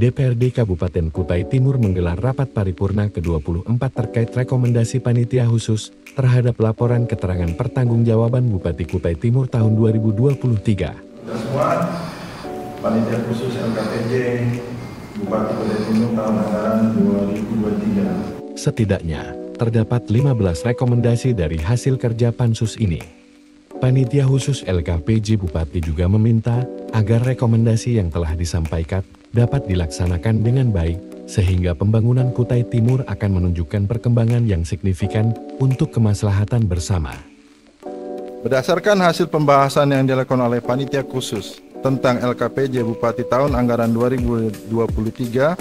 DPRD Kabupaten Kutai Timur menggelar rapat paripurna ke-24 terkait rekomendasi panitia khusus terhadap laporan keterangan pertanggungjawaban Bupati Kutai Timur tahun 2023. Semua panitia khusus LKPJ Bupati Kutai Timur tahun anggaran 2023. Setidaknya terdapat 15 rekomendasi dari hasil kerja pansus ini. Panitia khusus LKPJ Bupati juga meminta agar rekomendasi yang telah disampaikan dapat dilaksanakan dengan baik, sehingga pembangunan Kutai Timur akan menunjukkan perkembangan yang signifikan untuk kemaslahatan bersama. Berdasarkan hasil pembahasan yang dilakukan oleh panitia khusus tentang LKPJ Bupati tahun anggaran 2023,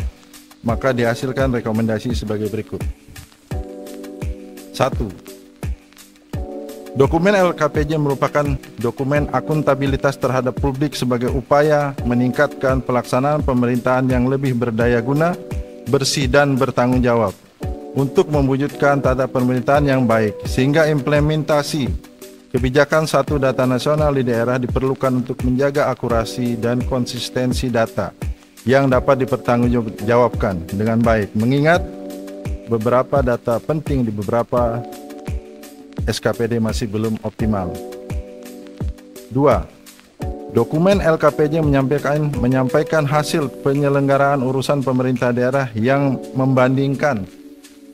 maka dihasilkan rekomendasi sebagai berikut. 1. Dokumen LKPJ merupakan dokumen akuntabilitas terhadap publik sebagai upaya meningkatkan pelaksanaan pemerintahan yang lebih berdaya guna, bersih dan bertanggung jawab untuk mewujudkan tata pemerintahan yang baik, sehingga implementasi kebijakan satu data nasional di daerah diperlukan untuk menjaga akurasi dan konsistensi data yang dapat dipertanggungjawabkan dengan baik, mengingat beberapa data penting di beberapa SKPD masih belum optimal. 2. Dokumen LKPJ menyampaikan hasil penyelenggaraan urusan pemerintah daerah yang membandingkan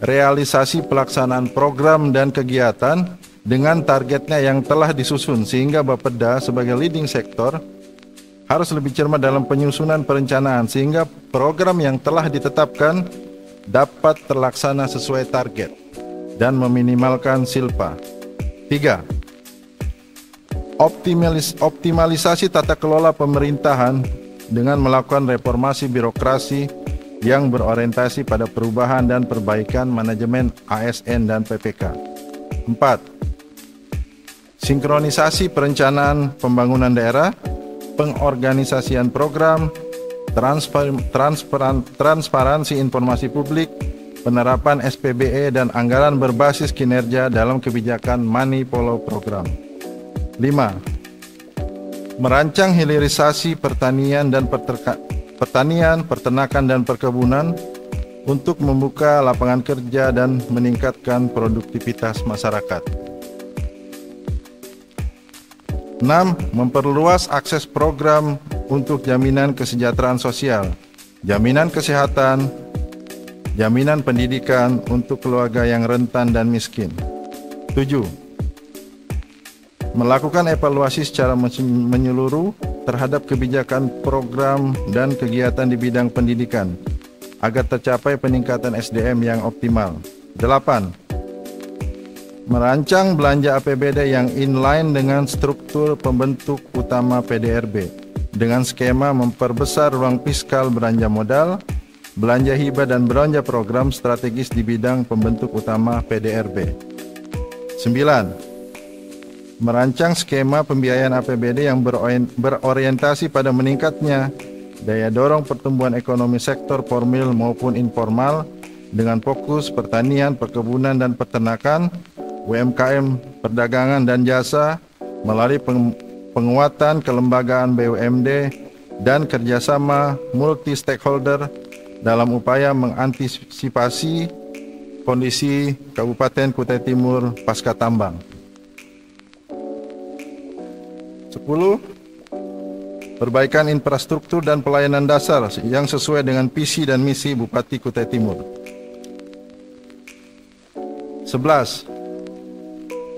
realisasi pelaksanaan program dan kegiatan dengan targetnya yang telah disusun, sehingga Bapeda sebagai leading sektor harus lebih cermat dalam penyusunan perencanaan sehingga program yang telah ditetapkan dapat terlaksana sesuai target dan meminimalkan silpa. 3. Optimalisasi tata kelola pemerintahan dengan melakukan reformasi birokrasi yang berorientasi pada perubahan dan perbaikan manajemen ASN dan PPK. 4. Sinkronisasi perencanaan pembangunan daerah, pengorganisasian program, transparansi informasi publik, penerapan SPBE dan anggaran berbasis kinerja dalam kebijakan Money Follow Program. 5. Merancang hilirisasi pertanian, peternakan dan perkebunan untuk membuka lapangan kerja dan meningkatkan produktivitas masyarakat. 6. Memperluas akses program untuk jaminan kesejahteraan sosial, jaminan kesehatan, jaminan pendidikan untuk keluarga yang rentan dan miskin. 7. Melakukan evaluasi secara menyeluruh terhadap kebijakan program dan kegiatan di bidang pendidikan agar tercapai peningkatan SDM yang optimal. 8. Merancang belanja APBD yang inline dengan struktur pembentuk utama PDRB dengan skema memperbesar ruang fiskal belanja modal, belanja hibah dan belanja program strategis di bidang pembentuk utama PDRB. 9. Merancang skema pembiayaan APBD yang berorientasi pada meningkatnya daya dorong pertumbuhan ekonomi sektor formal maupun informal dengan fokus pertanian, perkebunan dan peternakan, UMKM, perdagangan dan jasa melalui penguatan kelembagaan BUMD dan kerjasama multi stakeholder dalam upaya mengantisipasi kondisi Kabupaten Kutai Timur pasca tambang. 10. Perbaikan infrastruktur dan pelayanan dasar yang sesuai dengan visi dan misi Bupati Kutai Timur. 11.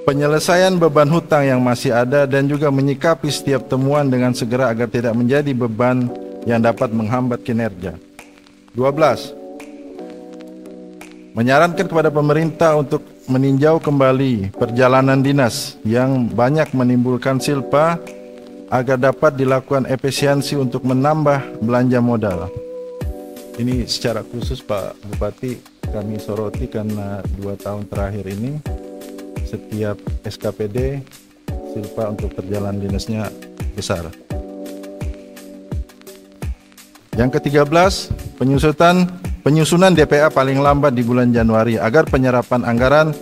Penyelesaian beban hutang yang masih ada dan juga menyikapi setiap temuan dengan segera agar tidak menjadi beban yang dapat menghambat kinerja. 12. Menyarankan kepada pemerintah untuk meninjau kembali perjalanan dinas yang banyak menimbulkan silpa agar dapat dilakukan efisiensi untuk menambah belanja modal. Ini secara khusus Pak Bupati kami soroti karena 2 tahun terakhir ini setiap SKPD silpa untuk perjalanan dinasnya besar. Yang ke-13, penyusunan DPA paling lambat di bulan Januari agar penyerapan anggaran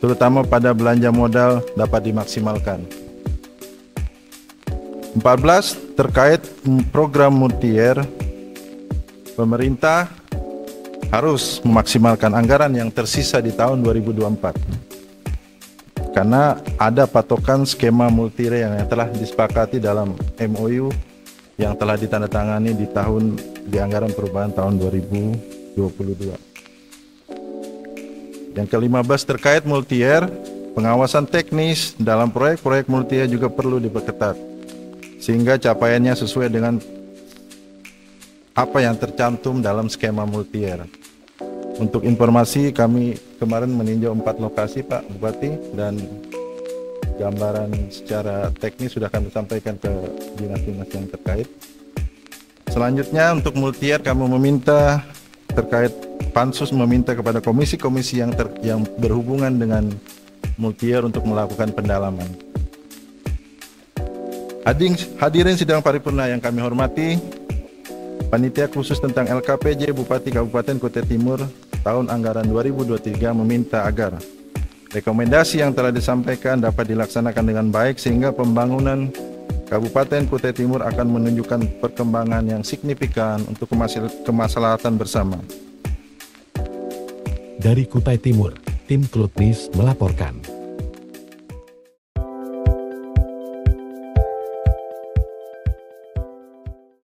terutama pada belanja modal dapat dimaksimalkan. 14. Terkait program multi-year, pemerintah harus memaksimalkan anggaran yang tersisa di tahun 2024. Karena ada patokan skema multi-year yang telah disepakati dalam MOU yang telah ditandatangani di anggaran perubahan tahun 2022. Yang ke-15 terkait multi-year, pengawasan teknis dalam proyek-proyek multi-year juga perlu diperketat sehingga capaiannya sesuai dengan apa yang tercantum dalam skema multi-year. Untuk informasi, kami kemarin meninjau 4 lokasi Pak Bupati, dan gambaran secara teknis sudah kami sampaikan ke dinas-dinas yang terkait. Selanjutnya untuk multi-year kami meminta terkait Pansus meminta kepada komisi-komisi yang berhubungan dengan multi-year untuk melakukan pendalaman. Hadirin sidang paripurna yang kami hormati, Panitia khusus tentang LKPJ Bupati Kabupaten Kutai Timur tahun anggaran 2023 meminta agar rekomendasi yang telah disampaikan dapat dilaksanakan dengan baik sehingga pembangunan Kabupaten Kutai Timur akan menunjukkan perkembangan yang signifikan untuk kemaslahatan bersama. Dari Kutai Timur, tim Klutnis melaporkan.